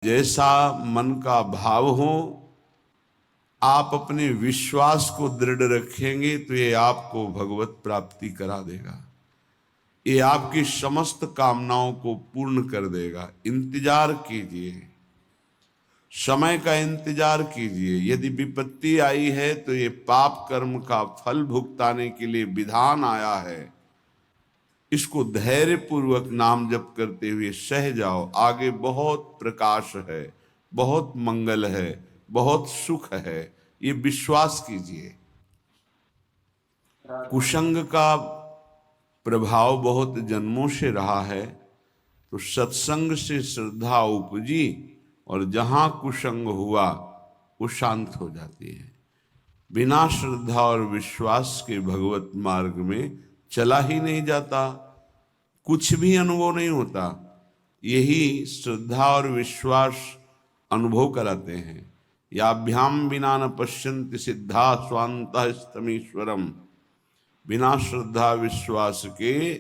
जैसा मन का भाव हो, आप अपने विश्वास को दृढ़ रखेंगे तो ये आपको भगवत प्राप्ति करा देगा। ये आपकी समस्त कामनाओं को पूर्ण कर देगा। इंतजार कीजिए, समय का इंतजार कीजिए। यदि विपत्ति आई है तो ये पाप कर्म का फल भुगताने के लिए विधान आया है। इसको धैर्य पूर्वक नाम जप करते हुए सह जाओ। आगे बहुत प्रकाश है, बहुत मंगल है, बहुत सुख है, ये विश्वास कीजिए। कुसंग का प्रभाव बहुत जन्मों से रहा है, तो सत्संग से श्रद्धा उपजी और जहां कुसंग हुआ वो शांत हो जाती है। बिना श्रद्धा और विश्वास के भगवत मार्ग में चला ही नहीं जाता, कुछ भी अनुभव नहीं होता। यही श्रद्धा और विश्वास अनुभव कराते हैं। याभ्याम बिना न पश्यन्ति सिद्धा स्वांतः स्तमीश्वरम। बिना श्रद्धा विश्वास के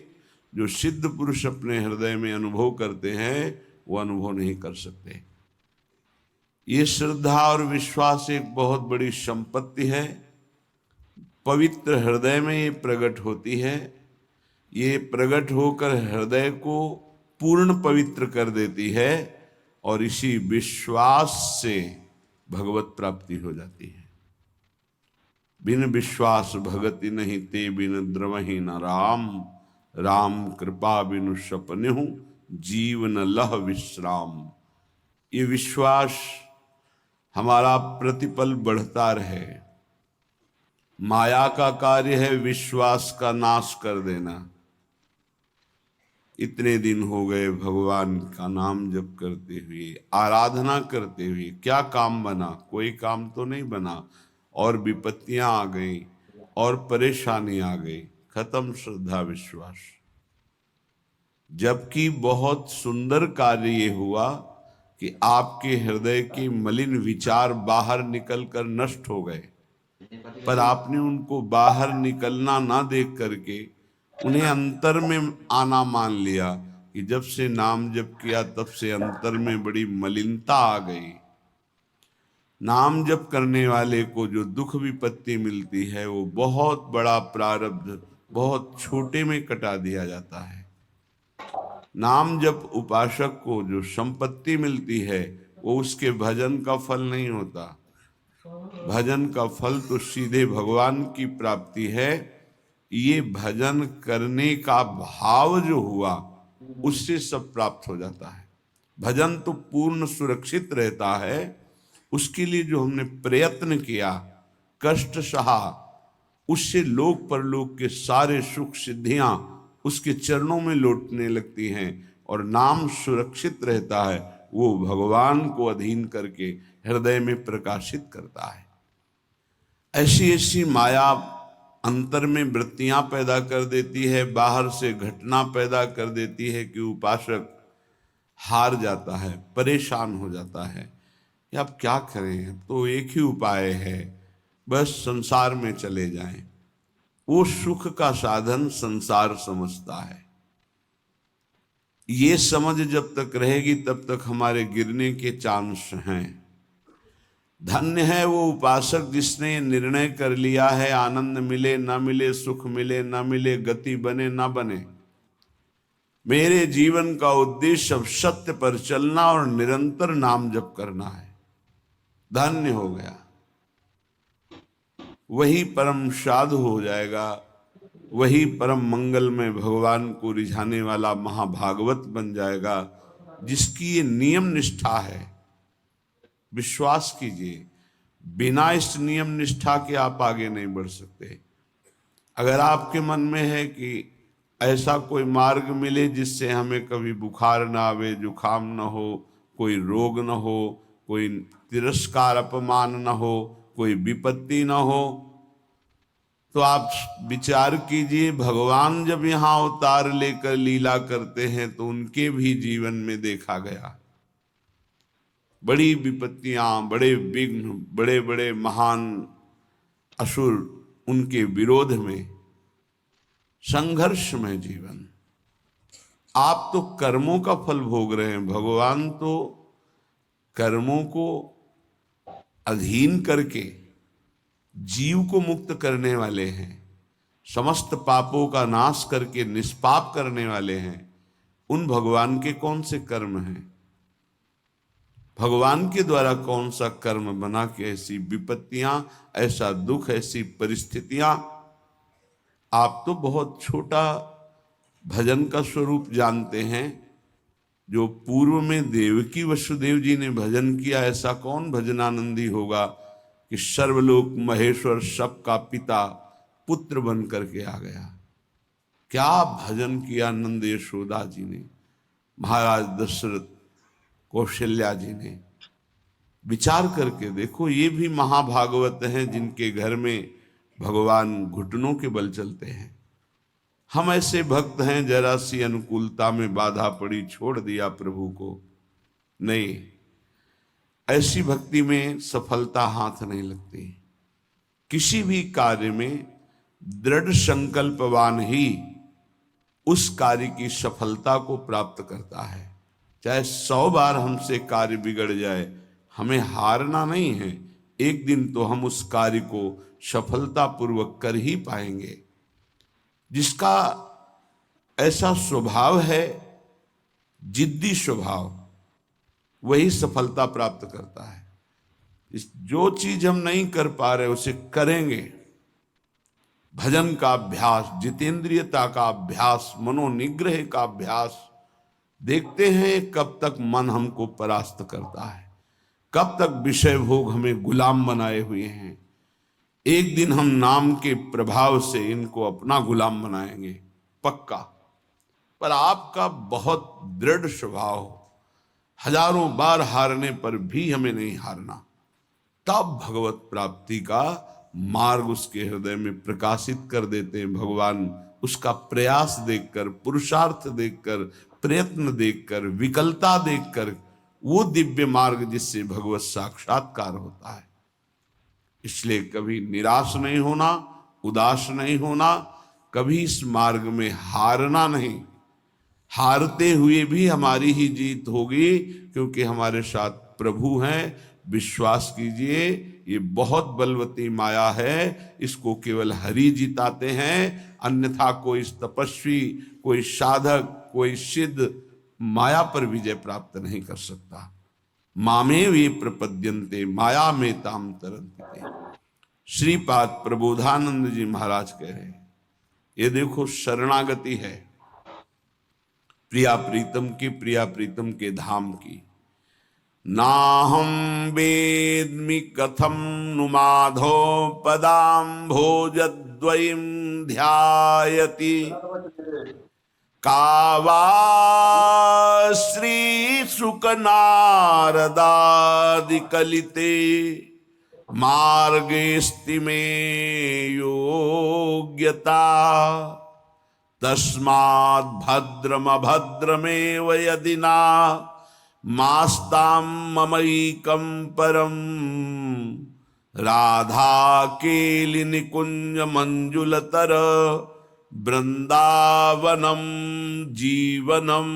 जो सिद्ध पुरुष अपने हृदय में अनुभव करते हैं वो अनुभव नहीं कर सकते। ये श्रद्धा और विश्वास एक बहुत बड़ी संपत्ति है। पवित्र हृदय में ये प्रकट होती है। ये प्रकट होकर हृदय को पूर्ण पवित्र कर देती है और इसी विश्वास से भगवत प्राप्ति हो जाती है। बिन विश्वास भगति नहीं ते बिन द्रवहि न राम। राम कृपा बिनु सपनेहु जीवन लह विश्राम। ये विश्वास हमारा प्रतिपल बढ़ता रहे। माया का कार्य है विश्वास का नाश कर देना। इतने दिन हो गए भगवान का नाम जप करते हुए, आराधना करते हुए, क्या काम बना? कोई काम तो नहीं बना। और विपत्तियां आ गई और परेशानी आ गई, खत्म श्रद्धा विश्वास। जबकि बहुत सुंदर कार्य ये हुआ कि आपके हृदय के मलिन विचार बाहर निकलकर नष्ट हो गए, पर आपने उनको बाहर निकलना ना देख करके उन्हें अंतर में आना मान लिया कि जब से नाम जप किया तब से अंतर में बड़ी मलिनता आ गई। नाम जप करने वाले को जो दुख विपत्ति मिलती है वो बहुत बड़ा प्रारब्ध बहुत छोटे में कटा दिया जाता है। नाम जप उपासक को जो संपत्ति मिलती है वो उसके भजन का फल नहीं होता। भजन का फल तो सीधे भगवान की प्राप्ति है। ये भजन करने का भाव जो हुआ उससे सब प्राप्त हो जाता है। भजन तो पूर्ण सुरक्षित रहता है। उसके लिए जो हमने प्रयत्न किया, कष्ट सहा, उससे लोक परलोक के सारे सुख सिद्धियां उसके चरणों में लौटने लगती हैं और नाम सुरक्षित रहता है। वो भगवान को अधीन करके हृदय में प्रकाशित करता है। ऐसी ऐसी माया अंतर में वृत्तियां पैदा कर देती है, बाहर से घटना पैदा कर देती है कि उपासक हार जाता है, परेशान हो जाता है कि अब क्या करें, तो एक ही उपाय है, बस संसार में चले जाएं। वो सुख का साधन संसार समझता है। ये समझ जब तक रहेगी तब तक हमारे गिरने के चांस हैं। धन्य है वो उपासक जिसने निर्णय कर लिया है, आनंद मिले ना मिले, सुख मिले ना मिले, गति बने ना बने, मेरे जीवन का उद्देश्य अब सत्य पर चलना और निरंतर नाम जप करना है। धन्य हो गया, वही परम साधु हो जाएगा, वही परम मंगल में भगवान को रिझाने वाला महाभागवत बन जाएगा, जिसकी ये नियम निष्ठा है। विश्वास कीजिए, बिना इस नियम निष्ठा के आप आगे नहीं बढ़ सकते। अगर आपके मन में है कि ऐसा कोई मार्ग मिले जिससे हमें कभी बुखार ना आवे, जुखाम ना हो, कोई रोग ना हो, कोई तिरस्कार अपमान ना हो, कोई विपत्ति ना हो, तो आप विचार कीजिए, भगवान जब यहाँ अवतार लेकर लीला करते हैं तो उनके भी जीवन में देखा गया बड़ी विपत्तियां, बड़े विघ्न, बड़े बड़े महान असुर उनके विरोध में, संघर्ष में जीवन। आप तो कर्मों का फल भोग रहे हैं, भगवान तो कर्मों को अधीन करके जीव को मुक्त करने वाले हैं, समस्त पापों का नाश करके निष्पाप करने वाले हैं, उन भगवान के कौन से कर्म हैं? भगवान के द्वारा कौन सा कर्म बना के ऐसी विपत्तियां, ऐसा दुख, ऐसी परिस्थितियां? आप तो बहुत छोटा भजन का स्वरूप जानते हैं। जो पूर्व में देवकी वसुदेव जी ने भजन किया, ऐसा कौन भजनानंदी होगा कि सर्वलोक महेश्वर सबका पिता पुत्र बन करके आ गया। क्या भजन किया नंद यशोदा जी ने, महाराज दशरथ, कौशल्या जी ने। विचार करके देखो, ये भी महाभागवत हैं जिनके घर में भगवान घुटनों के बल चलते हैं। हम ऐसे भक्त हैं, जरा सी अनुकूलता में बाधा पड़ी छोड़ दिया प्रभु को। नहीं, ऐसी भक्ति में सफलता हाथ नहीं लगती। किसी भी कार्य में दृढ़ संकल्पवान ही उस कार्य की सफलता को प्राप्त करता है। चाहे 100 बार हमसे कार्य बिगड़ जाए, हमें हारना नहीं है। एक दिन तो हम उस कार्य को सफलतापूर्वक कर ही पाएंगे। जिसका ऐसा स्वभाव है, जिद्दी स्वभाव, वही सफलता प्राप्त करता है। जो चीज हम नहीं कर पा रहे उसे करेंगे। भजन का अभ्यास, जितेंद्रियता का अभ्यास, मनोनिग्रह का अभ्यास। देखते हैं कब तक मन हमको परास्त करता है, कब तक विषय भोग हमें गुलाम बनाए हुए हैं। एक दिन हम नाम के प्रभाव से इनको अपना गुलाम बनाएंगे, पक्का। पर आपका बहुत दृढ़ स्वभाव, हजारों बार हारने पर भी हमें नहीं हारना, तब भगवत प्राप्ति का मार्ग उसके हृदय में प्रकाशित कर देते हैं भगवान। उसका प्रयास देखकर, पुरुषार्थ देखकर, प्रयत्न देखकर, विकलता देखकर, वो दिव्य मार्ग जिससे भगवत साक्षात्कार होता है। इसलिए कभी निराश नहीं होना, उदास नहीं होना, कभी इस मार्ग में हारना नहीं। हारते हुए भी हमारी ही जीत होगी, क्योंकि हमारे साथ प्रभु हैं। विश्वास कीजिए, ये बहुत बलवती माया है, इसको केवल हरि जिताते हैं। अन्यथा कोई तपस्वी, कोई साधक, कोई सिद्ध माया पर विजय प्राप्त नहीं कर सकता। मामे वे प्रपद्यन्ते माया में ताम तरन्ते। श्रीपाद प्रबोधानंद जी महाराज कह रहे हैं, ये देखो शरणागति है प्रिया प्रीतम की, प्रिया प्रीतम के धाम की। नाहं वेद्मि कथम नु माधो पदाम्भोजद्वयीं ध्यायति, कावा श्री शुक नारदादि कलिते, मार्गेस्ति में योग्यता, तस्माद् भद्रमभद्रमेव यदि ना मास्तां ममैकं परम, राधा केलि निकुंज मंजुलतर वृंदावनम जीवनम,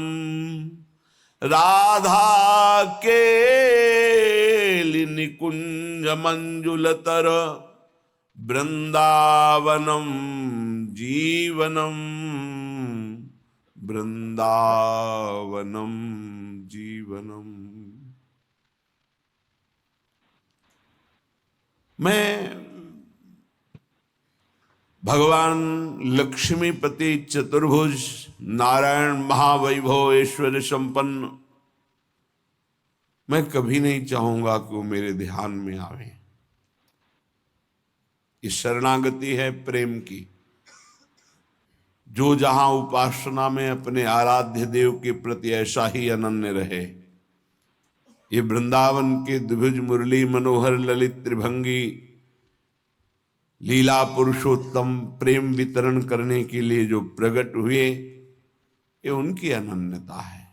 राधा केलि निकुंज मंजुलतर वृंदावनम जीवनम, वृंदावनम जीवनम। मैं भगवान लक्ष्मीपति चतुर्भुज नारायण महावैभव ऐश्वर्य संपन्न, मैं कभी नहीं चाहूंगा कि वो मेरे ध्यान में आवे। ये शरणागति है प्रेम की। जो जहां उपासना में अपने आराध्य देव के प्रति ऐसा ही अनन्य रहे। ये वृंदावन के द्विभुज मुरली मनोहर ललित त्रिभंगी लीला पुरुषोत्तम प्रेम वितरण करने के लिए जो प्रकट हुए, ये उनकी अनन्यता है।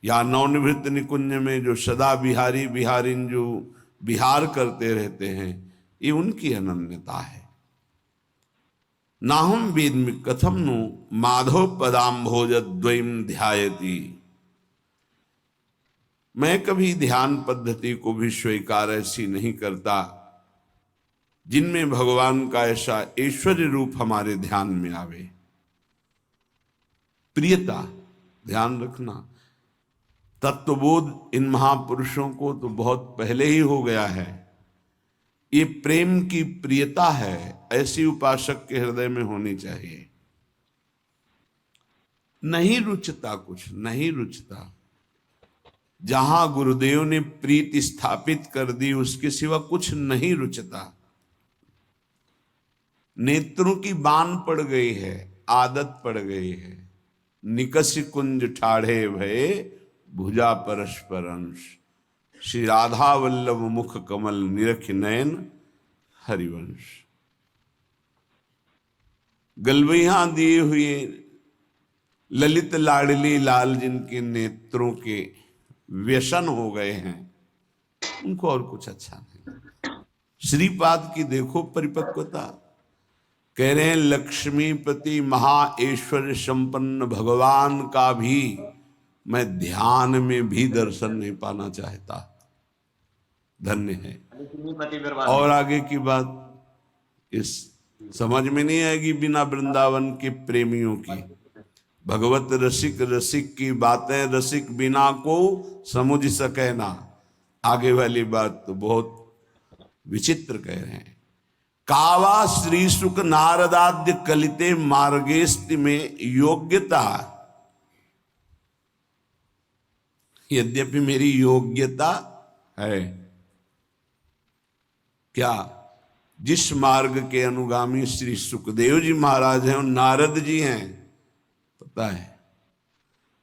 या नवनिवृत्त निकुंज में जो सदा बिहारी बिहारिन जो विहार करते रहते हैं, ये उनकी अनन्यता है। नाहं वेद्मि कथम नु माधव पदाम्भोजद्वयीं ध्यायति, मैं कभी ध्यान पद्धति को भी स्वीकार ऐसी नहीं करता जिनमें भगवान का ऐसा ऐश्वर्य रूप हमारे ध्यान में आवे। प्रियता, ध्यान रखना, तत्वबोध इन महापुरुषों को तो बहुत पहले ही हो गया है। ये प्रेम की प्रियता है, ऐसी उपासक के हृदय में होनी चाहिए। नहीं रुचता, कुछ नहीं रुचता। जहां गुरुदेव ने प्रीति स्थापित कर दी उसके सिवा कुछ नहीं रुचता। नेत्रों की बान पड़ गई है, आदत पड़ गई है। निकस कुंज ठाढ़े भये भुजा परस्पर अंश। श्री राधा वल्लभ मुख कमल निरख नयन हरिवंश। गलबैया दिए हुए ललित लाडली लाल जिनके नेत्रों के व्यसन हो गए हैं, उनको और कुछ अच्छा नहीं। श्रीपाद की देखो परिपक्वता। कह रहे हैं लक्ष्मीपति महाऐश्वर्य संपन्न भगवान का भी मैं ध्यान में भी दर्शन नहीं पाना चाहता। धन्य है। और आगे की बात इस समझ में नहीं आएगी बिना वृंदावन के प्रेमियों की। भगवत रसिक रसिक की बातें रसिक बिना को समझ सके ना। आगे वाली बात तो बहुत विचित्र कह रहे हैं। कावा श्री सुख नारदाद्य कलिते मार्गेस्ति में योग्यता। यद्यपि मेरी योग्यता है क्या? जिस मार्ग के अनुगामी श्री सुखदेव जी महाराज हैं और नारद जी हैं, पता है,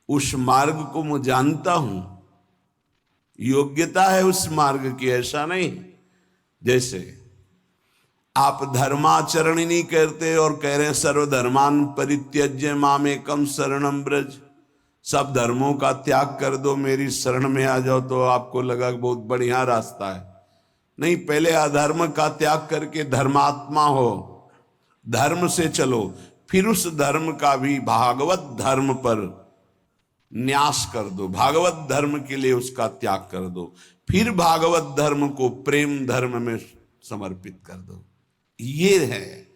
उस मार्ग को मैं जानता हूं। योग्यता है उस मार्ग की, ऐसा नहीं जैसे आप धर्माचरण ही नहीं करते और कह रहे हैं सर्वधर्मान परित्यज्य मामेकम शरणम ब्रज। सब धर्मों का त्याग कर दो, मेरी शरण में आ जाओ, तो आपको लगा बहुत बढ़िया रास्ता है। नहीं, पहले अधर्म का त्याग करके धर्मात्मा हो, धर्म से चलो, फिर उस धर्म का भी भागवत धर्म पर न्यास कर दो, भागवत धर्म के लिए उसका त्याग कर दो, फिर भागवत धर्म को प्रेम धर्म में समर्पित कर दो। ये है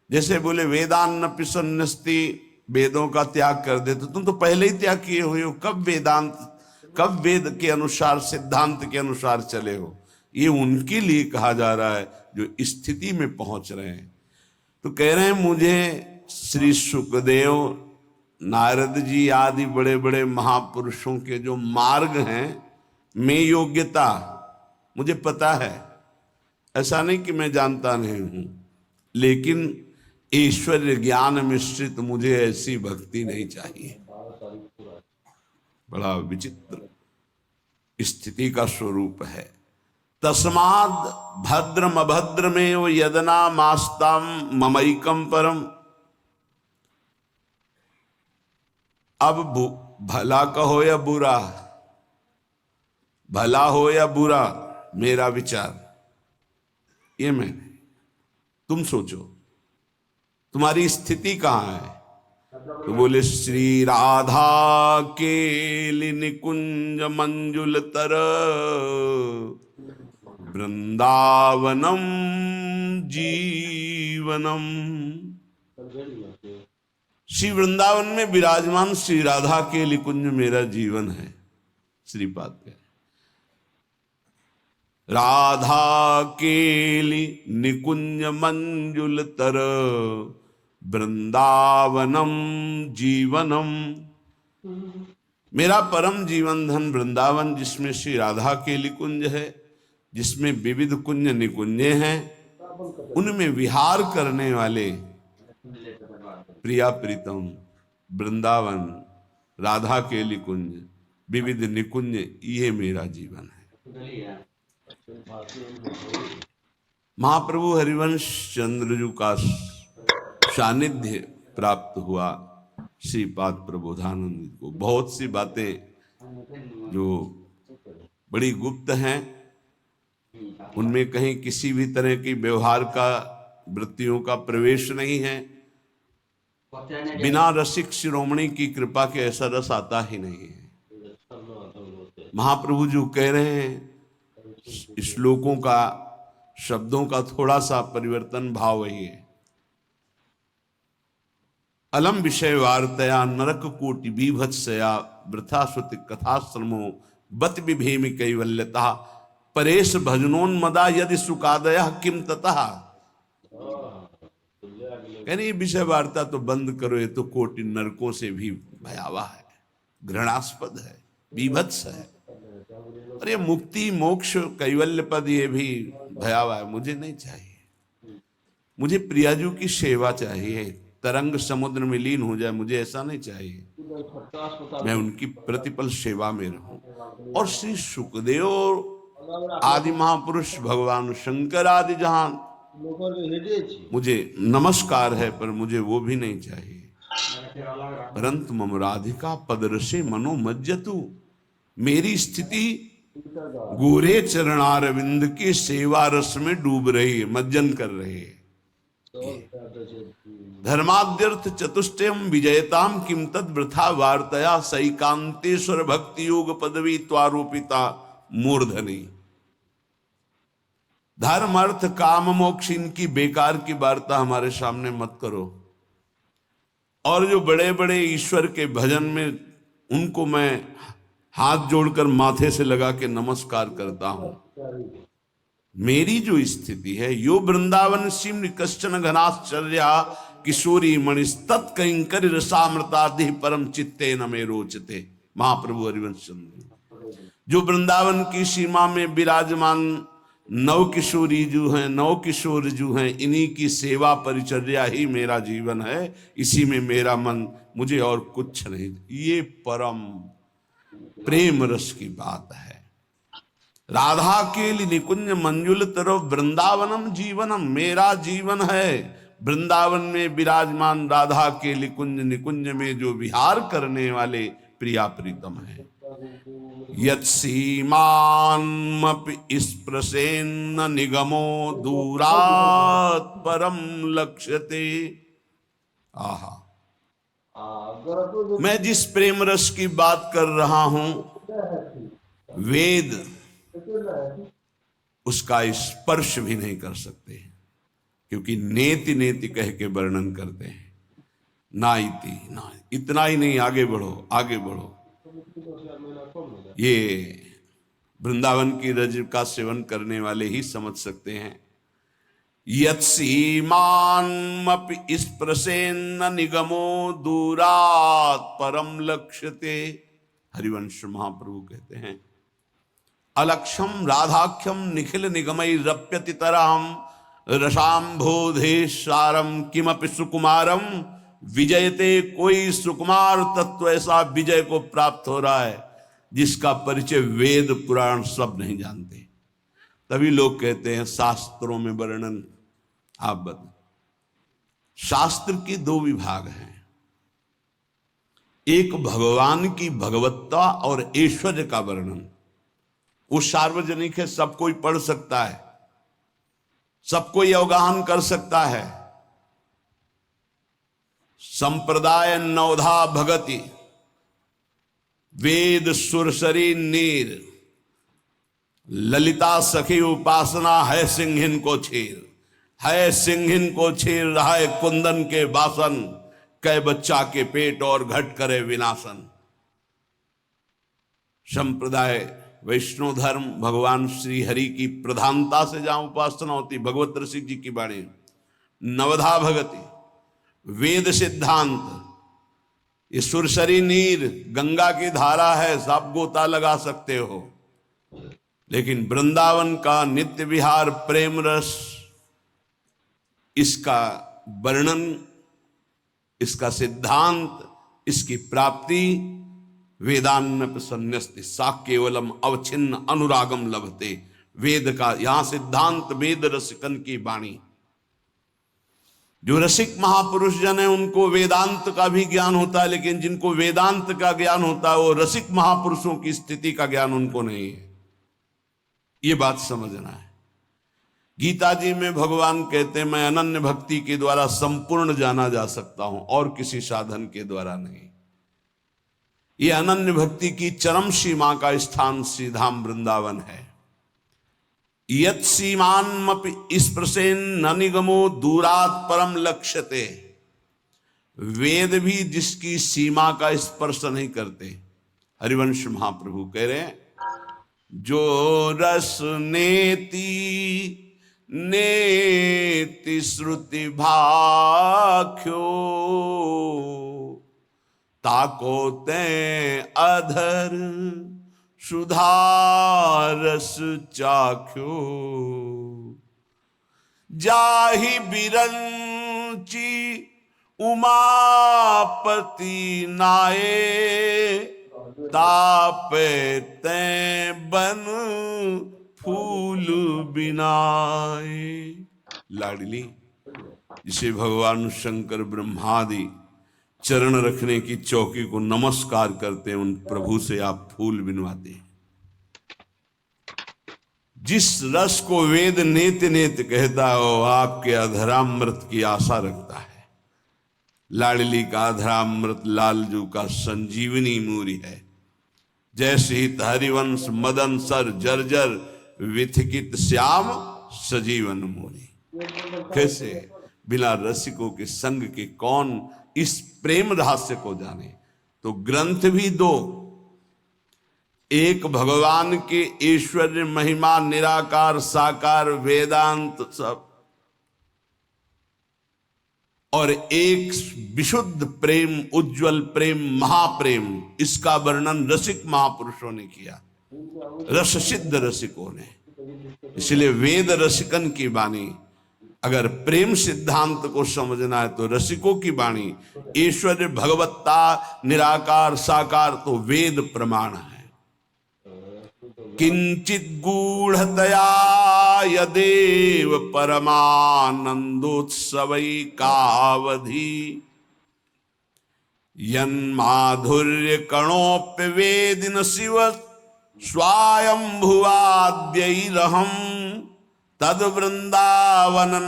जैसे बोले वेदान्न पिसन्नस्ति, वेदों का त्याग कर दे, तो तुम तो पहले ही त्याग किए हुए हो। कब वेदांत, कब वेद के अनुसार सिद्धांत के अनुसार चले हो? ये उनके लिए कहा जा रहा है जो स्थिति में पहुंच रहे हैं। तो कह रहे हैं मुझे श्री सुखदेव, नारद जी आदि बड़े बड़े महापुरुषों के जो मार्ग हैं में योग्यता मुझे पता है। ऐसा नहीं कि मैं जानता नहीं हूं, लेकिन ऐश्वर्य ज्ञान मिश्रित मुझे ऐसी भक्ति नहीं चाहिए। बड़ा विचित्र स्थिति का स्वरूप है। तस्माद भद्रम अभद्र में वो यदना मास्ताम ममैकम परम। अब भला कहो या बुरा, भला हो या बुरा, मेरा विचार ये मैं, तुम सोचो तुम्हारी स्थिति कहां है। तो बोले श्री राधा के निकुंज मंजुल तर वृंदावनम जीवनम। श्री वृंदावन में विराजमान श्री राधा के निकुंज मेरा जीवन है। श्रीपाद के राधा केली निकुंज मंजुल तर वृंदावनम जीवनम। मेरा परम जीवन धन वृंदावन, जिसमें श्री राधा केली कुंज है, जिसमें विविध कुंज निकुंजे हैं, उनमें विहार करने वाले प्रिया प्रीतम वृंदावन, राधा केली कुंज, विविध निकुंज, ये मेरा जीवन है। महाप्रभु हरिवंश चंद्रजू का सानिध्य प्राप्त हुआ श्रीपाद प्रबोधानंद को। बहुत सी बातें जो बड़ी गुप्त हैं, उनमें कहीं किसी भी तरह की व्यवहार का, वृत्तियों का प्रवेश नहीं है। बिना रसिक शिरोमणि की कृपा के ऐसा रस आता ही नहीं है। महाप्रभु जो कह रहे हैं श्लोकों का, शब्दों का थोड़ा सा परिवर्तन, भाव वही है। अलम विषय वार्तया नरक कोटि बीभत्सया वृथा श्रुति कथाश्रमो बत विभेमि कैवल्यता परेश भजनोन्मदा यदि सुकादया किम ततः। कहने ये विषय वार्ता तो बंद करो, ये तो कोटि नरकों से भी भयावह है, घृणास्पद है, बीभत्स है। अरे मुक्ति मोक्ष कैवल्य पद ये भी भयावह है, मुझे नहीं चाहिए। मुझे प्रियाजू की सेवा चाहिए, तरंग समुद्र में लीन हो जाए, मुझे ऐसा नहीं चाहिए। मैं उनकी प्रतिपल सेवा में रहूं। और श्री सुखदेव आदि महापुरुष, भगवान शंकर आदि जहां मुझे नमस्कार है, पर मुझे वो भी नहीं चाहिए। परंतु मम राधिका पदरसे मनो मज्जतु, मेरी स्थिति गोरे चरणारविंद की सेवा रस में डूब रही है, मज्जन कर रही है। धर्माद्यर्थ चतुष्टयम विजयताम किम तद वृथा वार्तया सैकांतेश्वर भक्ति योग पदवी त्वारोपिता मूर्धनी। धर्म अर्थ काम मोक्ष इनकी बेकार की वार्ता हमारे सामने मत करो। और जो बड़े बड़े ईश्वर के भजन में, उनको मैं हाथ जोड़कर माथे से लगा के नमस्कार करता हूं। मेरी जो स्थिति है, यो वृंदावन सिम कश्चन घनाश्चर्या किशोरी मणिस्तत् कंकर रसामृतादि परम चित्ते न में रोचते। महाप्रभु हरिवंश चंद्र जो वृंदावन की सीमा में विराजमान नव किशोरी जो हैं, नव किशोर जो हैं, इन्हीं की सेवा परिचर्या ही मेरा जीवन है, इसी में मेरा मन, मुझे और कुछ नहीं। ये परम प्रेम रस की बात है। राधा के लिए निकुंज मंजुल तरफ वृंदावनम जीवनम, मेरा जीवन है वृंदावन में विराजमान राधा के निकुंज, निकुंज में जो विहार करने वाले प्रिया प्रीतम है। यत् सीमान्मपि स्पृशेन्न निगमो दूरात् परम लक्ष्यते। आहा, मैं जिस प्रेम रस की बात कर रहा हूं, वेद उसका स्पर्श भी नहीं कर सकते, क्योंकि नेति नेति कह के वर्णन करते हैं। ना इति, ना इतना ही नहीं, आगे बढ़ो, आगे बढ़ो। ये वृंदावन की रज का सेवन करने वाले ही समझ सकते हैं। यत् सीमान्मपि स्पृशेन्न निगमो दूरात् परम लक्ष्यते। हरिवंश महाप्रभु कहते हैं, अलक्षम राधाख्यम निखिल निगमई रप्यति तरहम रसाम्भोधेशारम किमपि सुकुमारम विजयते। कोई सुकुमार तत्व ऐसा विजय को प्राप्त हो रहा है जिसका परिचय वेद पुराण सब नहीं जानते। तभी लोग कहते हैं शास्त्रों में वर्णन। आप बता, शास्त्र के दो विभाग हैं, एक भगवान की भगवत्ता और ऐश्वर्य का वर्णन। वो सार्वजनिक है, सब कोई पढ़ सकता है, सब कोई अवगाहन कर सकता है। संप्रदाय नवधा भगति वेद सुरसरी नीर ललिता सखी उपासना है सिंहिन को छीर। है सिंहिन को छीर रहा है कुंदन के बासन, कै बच्चा के पेट और घट करे विनाशन। संप्रदाय वैष्णव धर्म, भगवान श्री हरि की प्रधानता से जहां उपासना होती, भगवत रसिक जी की बाणी। नवधा भगति वेद सिद्धांत, ये सुरसरी नीर गंगा की धारा है, सब गोता लगा सकते हो। लेकिन वृंदावन का नित्य विहार प्रेम रस, इसका वर्णन, इसका सिद्धांत, इसकी प्राप्ति वेदान्नप संन्यस्ति सा केवलम अवच्छिन्न अनुरागम लभते। वेद का यहां सिद्धांत, वेद रसिकन की वाणी। जो रसिक महापुरुष जन है उनको वेदांत का भी ज्ञान होता है, लेकिन जिनको वेदांत का ज्ञान होता है वो रसिक महापुरुषों की स्थिति का ज्ञान उनको नहीं है। ये बात समझना है। गीता जी में भगवान कहते हैं, मैं अनन्य भक्ति के द्वारा संपूर्ण जाना जा सकता हूं और किसी साधन के द्वारा नहीं। ये अनन्य भक्ति की चरम सीमा का स्थान श्री धाम वृंदावन है। यत् सीमान्मपि स्पृशेन न निगमो दूरात् परम लक्ष्यते। वेद भी जिसकी सीमा का स्पर्श नहीं करते। हरिवंश महाप्रभु कह रहे हैं, जो रस नेति नेति श्रुति भाख्यो ताको ते अधर सुधारस चाख्यो। जाहि बिरंची उमापति नाये तापे ते बन फूल बिनाए। लाडली, जिसे भगवान शंकर ब्रह्मादि चरण रखने की चौकी को नमस्कार करते हैं, उन प्रभु से आप फूल बिनवाते हैं। जिस रस को वेद नेत नेत कहता हो, आपके अधरामृत की आशा रखता है। लाडली का अधरामृत लालजू का संजीवनी मूरी है। जैसे ही हरिवंश मदन सर जर्जर विथिकित श्याम सजीवन मूरी। कैसे बिना रसिकों के संग के कौन इस प्रेम रहस्य को जाने। तो ग्रंथ भी दो, एक भगवान के ऐश्वर्य महिमा निराकार साकार वेदांत सब, और एक विशुद्ध प्रेम उज्जवल प्रेम महाप्रेम। इसका वर्णन रसिक महापुरुषों ने किया, रस सिद्ध रसिकों ने। इसलिए वेद रसिकन की वाणी। अगर प्रेम सिद्धांत को समझना है तो रसिकों की वाणी। ऐश्वर्य भगवत्ता निराकार साकार तो वेद प्रमाण है। किंचित गूढ़तया यदेव परमानंदोत्सवैकावधि यन्माधुर्य कणोप्य वेदिन शिव स्वायंभुवाद्यैरहं तद वृंदावनन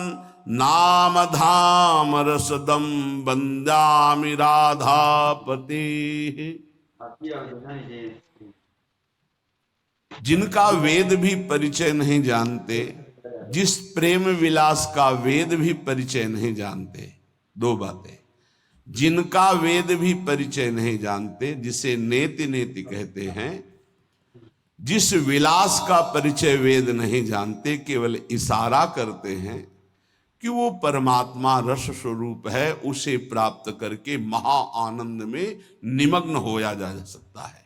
नाम धाम रसदम वंदामि राधापते। जिनका वेद भी परिचय नहीं जानते, जिस प्रेम विलास का वेद भी परिचय नहीं जानते। दो बातें, जिनका वेद भी परिचय नहीं जानते, जिसे नेति नेति कहते हैं, जिस विलास का परिचय वेद नहीं जानते, केवल इशारा करते हैं कि वो परमात्मा रस स्वरूप है, उसे प्राप्त करके महा आनंद में निमग्न होया जा सकता है।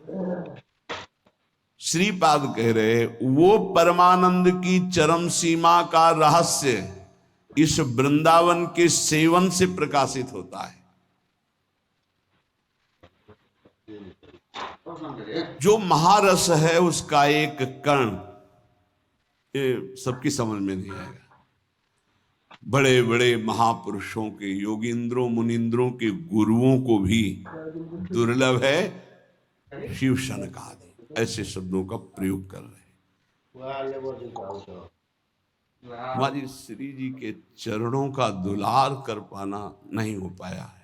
श्रीपाद कह रहे, वो परमानंद की चरम सीमा का रहस्य इस वृंदावन के सेवन से प्रकाशित होता है। जो महारस है उसका एक कण ये सबकी समझ में नहीं आएगा। बड़े बड़े महापुरुषों के, योगींद्रों मुनिंद्रों के गुरुओं को भी दुर्लभ है शिव सनकादि ऐसे शब्दों का प्रयोग कर रहे हैं। हमारी श्री जी के चरणों का दुलार कर पाना नहीं हो पाया है।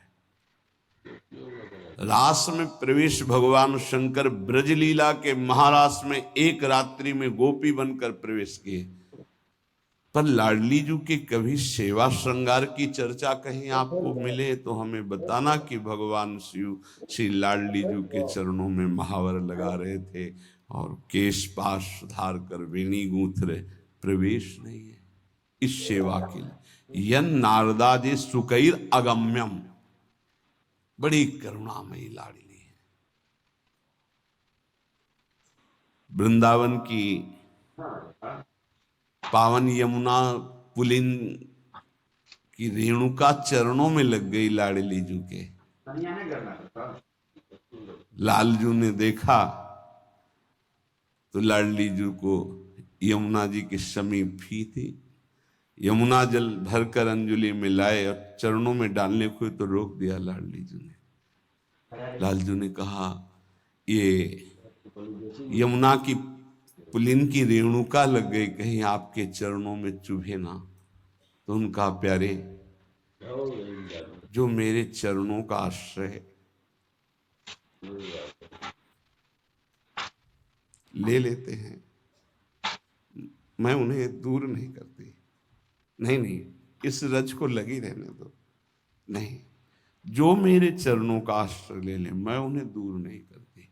रास में प्रवेश भगवान शंकर ब्रजलीला के महारास में एक रात्रि में गोपी बनकर प्रवेश किए, पर लाडली जी के कभी सेवा श्रृंगार की चर्चा कहीं आपको मिले तो हमें बताना कि भगवान शिव श्री लाडली जी के चरणों में महावर लगा रहे थे और केश पाश सुधार कर वेणी गूंथ रहे। प्रवेश नहीं है इस सेवा के लिए। यन नारदादि सुकैर अगम्यम, बड़ी करुणामयी लाडली है। वृंदावन की पावन यमुना पुलिन की रेणुका चरणों में लग गई लाडली जू के। लालजू ने देखा तो लाडली जू को यमुना जी के समीप ही थी। यमुना जल भरकर अंजुली में लाए और चरणों में डालने को तो रोक दिया लाडली जू ने। लालजू ने कहा, ये यमुना की पुलिन की रेणुका लग गई, कहीं आपके चरणों में चुभे ना। तो उनका प्यारे, जो मेरे चरणों का आश्रय ले लेते हैं, मैं उन्हें दूर नहीं करती। नहीं नहीं, इस रज को लगी रहने दो। नहीं, जो मेरे चरणों का आश्रय ले ले, मैं उन्हें दूर नहीं करती।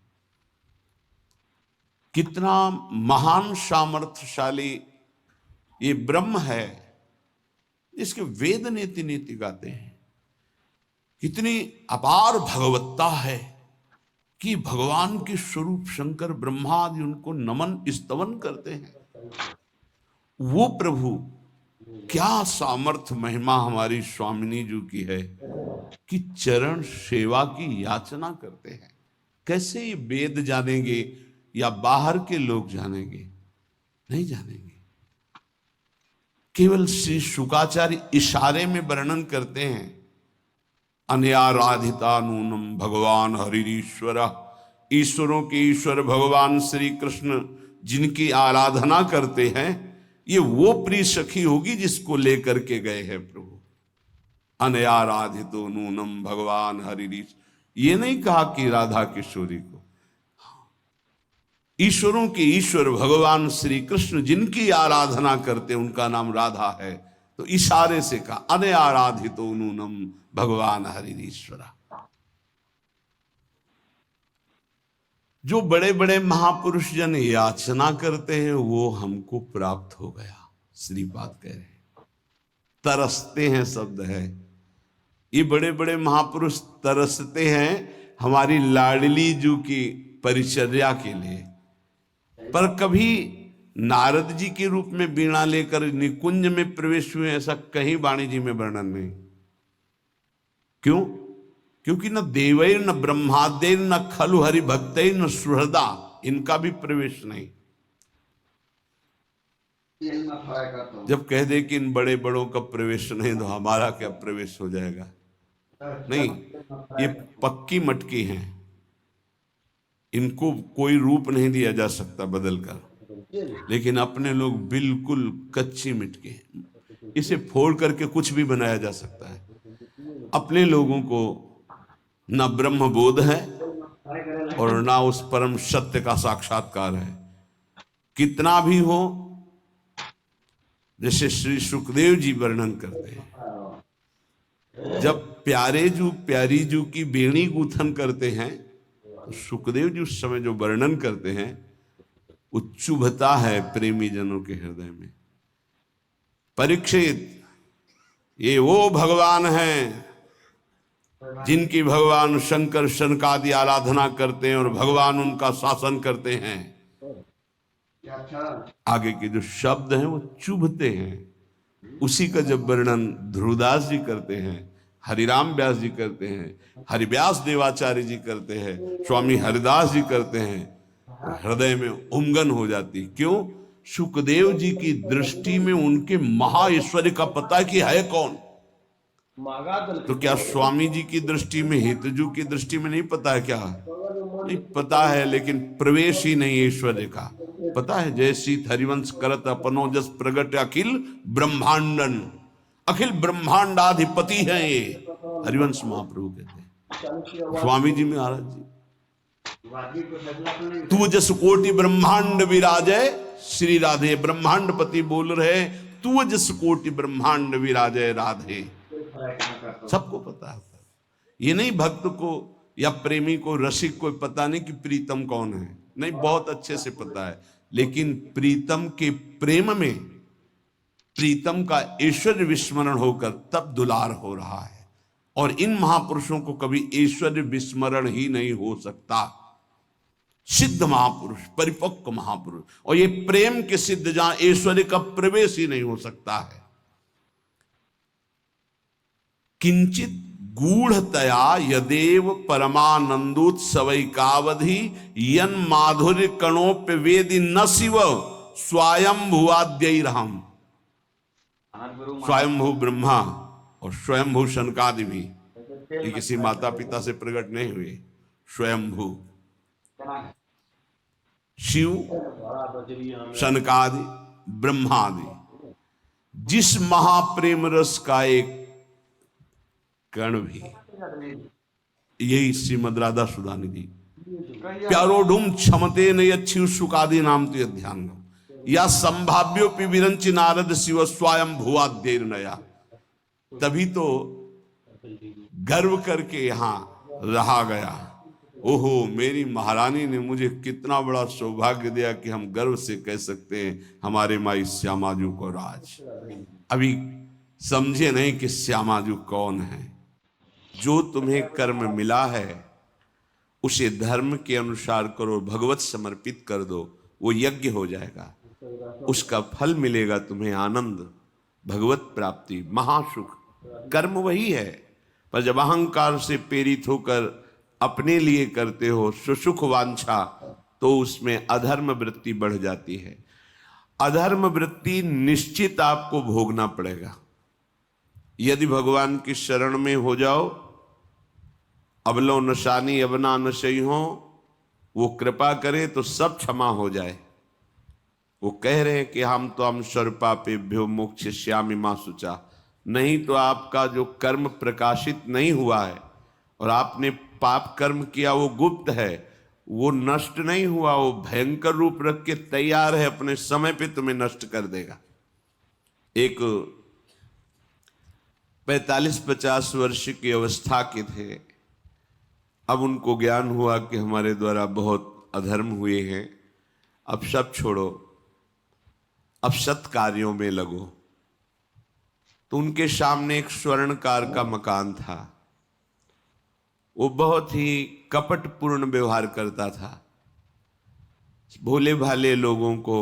कितना महान सामर्थ्यशाली ये ब्रह्म है जिसके वेद नीति नीति गाते हैं। कितनी अपार भगवत्ता है कि भगवान के स्वरूप शंकर ब्रह्मादि उनको नमन स्तवन करते हैं। वो प्रभु, क्या सामर्थ्य महिमा हमारी स्वामिनी जी की है कि चरण सेवा की याचना करते हैं। कैसे ये वेद जानेंगे या बाहर के लोग जानेंगे? नहीं जानेंगे। केवल श्री शुकाचार्य इशारे में वर्णन करते हैं, अनयाराधिता नूनम भगवान हरिश्वर। ईश्वरों के ईश्वर भगवान श्री कृष्ण जिनकी आराधना करते हैं, ये वो प्रिय सखी होगी जिसको लेकर के गए हैं प्रभु। अनयाराधितो नूनम भगवान हरिश, ये नहीं कहा कि राधा किशोरी को। ईश्वरों के ईश्वर भगवान श्री कृष्ण जिनकी आराधना करते उनका नाम राधा है, तो इशारे से कहा अनयाराधितो नूनम भगवान हरिश्वरा। जो बड़े बड़े महापुरुष जन याचना करते हैं वो हमको प्राप्त हो गया। श्रीपाद कह रहे हैं, तरसते हैं शब्द है। ये बड़े बड़े महापुरुष तरसते हैं हमारी लाडली जू की परिचर्या के लिए, पर कभी नारद जी के रूप में बीणा लेकर निकुंज में प्रवेश हुए ऐसा कहीं वाणी जी में वर्णन नहीं। क्यों? क्योंकि न देवैर न ब्रह्मादेर न खलु हरि भक्तैर न सुहृदा, इनका भी प्रवेश नहीं। जब कह दे कि इन बड़े बड़ों का प्रवेश नहीं तो हमारा क्या प्रवेश हो जाएगा? नहीं, ये पक्की मटकी हैं, इनको कोई रूप नहीं दिया जा सकता बदलकर। लेकिन अपने लोग बिल्कुल कच्ची मिटकी हैं, इसे फोड़ करके कुछ भी बनाया जा सकता है। अपने लोगों को न ब्रह्म बोध है और ना उस परम सत्य का साक्षात्कार है। कितना भी हो, जैसे श्री सुखदेव जी वर्णन करते हैं, जब प्यारे जू प्यारी जू की बेणी गूथन करते हैं तो सुखदेव जी उस समय जो वर्णन करते हैं वो चुभता है प्रेमी जनों के हृदय में। परीक्षित, ये वो भगवान हैं जिनकी भगवान शंकर शनकादि आराधना करते हैं और भगवान उनका शासन करते हैं। आगे के जो शब्द हैं वो चुभते हैं। उसी का जब वर्णन ध्रुवदास जी करते हैं, हरिराम व्यास जी करते हैं, हरिव्यास देवाचार्य जी करते हैं, स्वामी हरिदास जी करते हैं, तो हृदय में उमगन हो जाती। क्यों? सुखदेव जी की दृष्टि में उनके महाईश्वर्य का पता कि है कौन। तो क्या स्वामी जी की दृष्टि में, हितजू की दृष्टि में नहीं पता है? क्या नहीं पता है, लेकिन प्रवेश ही नहीं ऐश्वर्य का। पता है, जय शीत हरिवंश करत अपनो जस प्रगट अखिल ब्रह्मांडन, अखिल ब्रह्मांडाधिपति है ये हरिवंश महाप्रभु कहते हैं। स्वामी जी महाराज जी, तू जस कोटि ब्रह्मांड विराजय, श्री राधे ब्रह्मांडपति बोल रहे, तू जस कोटि ब्रह्मांड विराजय राधे। सबको पता है। ये नहीं भक्त को या प्रेमी को, रसिक को पता नहीं कि प्रीतम कौन है, नहीं, बहुत अच्छे से पता है। लेकिन प्रीतम के प्रेम में प्रीतम का ऐश्वर्य विस्मरण होकर तब दुलार हो रहा है। और इन महापुरुषों को कभी ऐश्वर्य विस्मरण ही नहीं हो सकता। सिद्ध महापुरुष, परिपक्व महापुरुष, और ये प्रेम के सिद्ध जहां ऐश्वर्य का प्रवेश ही नहीं हो सकता है। किंचित गूढ़तया यदेव परमानंदोत्सवैकावधि यन माधुर्य कणोप्य वेदि न शिव स्वयंभुवाद्यैरहम्। स्वयंभू ब्रह्मा और स्वयंभू शनकादि भी ये किसी माता पिता से प्रकट नहीं हुए। स्वयंभू शिव, शनकादि, ब्रह्मादि, जिस महाप्रेम रस का एक कण भी, यही श्रीमद राधा सुधानिधि प्यारोढुम क्षमते न अच्छी सुकादि नाम तो ध्यान या संभाव्योपि विरंच नारद शिव स्वयं भुवाद्यैर नया। तभी तो गर्व करके यहां रहा गया। ओहो, मेरी महारानी ने मुझे कितना बड़ा सौभाग्य दिया कि हम गर्व से कह सकते हैं हमारे माई श्यामाजू को राज। अभी समझे नहीं कि श्यामाजू कौन है। जो तुम्हें कर्म मिला है उसे धर्म के अनुसार करो, भगवत समर्पित कर दो, वो यज्ञ हो जाएगा, उसका फल मिलेगा तुम्हें आनंद, भगवत प्राप्ति, महासुख। कर्म वही है, पर जब अहंकार से प्रेरित होकर अपने लिए करते हो सुसुख वांछा, तो उसमें अधर्म वृत्ति बढ़ जाती है। अधर्म वृत्ति निश्चित आपको भोगना पड़ेगा। यदि भगवान की शरण में हो जाओ, अबलो नशानी अबना नशई हो, वो कृपा करे तो सब क्षमा हो जाए। वो कह रहे हैं कि हम तो हम सर्वपापेभ्यो मोक्षयिष्यामि मा शुचा। नहीं तो आपका जो कर्म प्रकाशित नहीं हुआ है और आपने पाप कर्म किया वो गुप्त है, वो नष्ट नहीं हुआ, वो भयंकर रूप रख के तैयार है, अपने समय पे तुम्हें नष्ट कर देगा। एक 45-50 वर्ष की अवस्था के थे, अब उनको ज्ञान हुआ कि हमारे द्वारा बहुत अधर्म हुए हैं, अब सब छोड़ो, अब सत् कार्यों में लगो। तो उनके सामने एक स्वर्णकार का मकान था। वो बहुत ही कपटपूर्ण व्यवहार करता था, भोले भाले लोगों को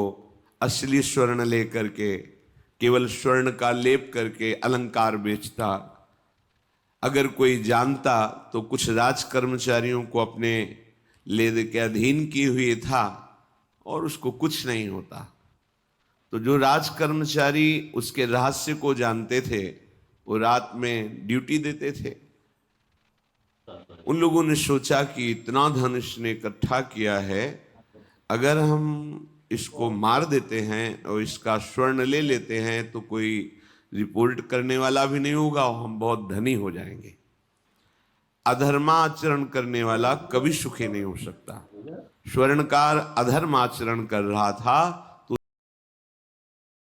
असली स्वर्ण लेकर के केवल स्वर्ण का लेप करके अलंकार बेचता। अगर कोई जानता तो कुछ राज कर्मचारियों को अपने ले के अधीन किए हुए था और उसको कुछ नहीं होता। तो जो राज कर्मचारी उसके रहस्य को जानते थे वो रात में ड्यूटी देते थे। उन लोगों ने सोचा कि इतना धन इसने इकट्ठा किया है, अगर हम इसको मार देते हैं और इसका स्वर्ण ले लेते हैं तो कोई रिपोर्ट करने वाला भी नहीं होगा और हम बहुत धनी हो जाएंगे। अधर्माचरण करने वाला कभी सुखी नहीं हो सकता। स्वर्णकार अधर्माचरण कर रहा था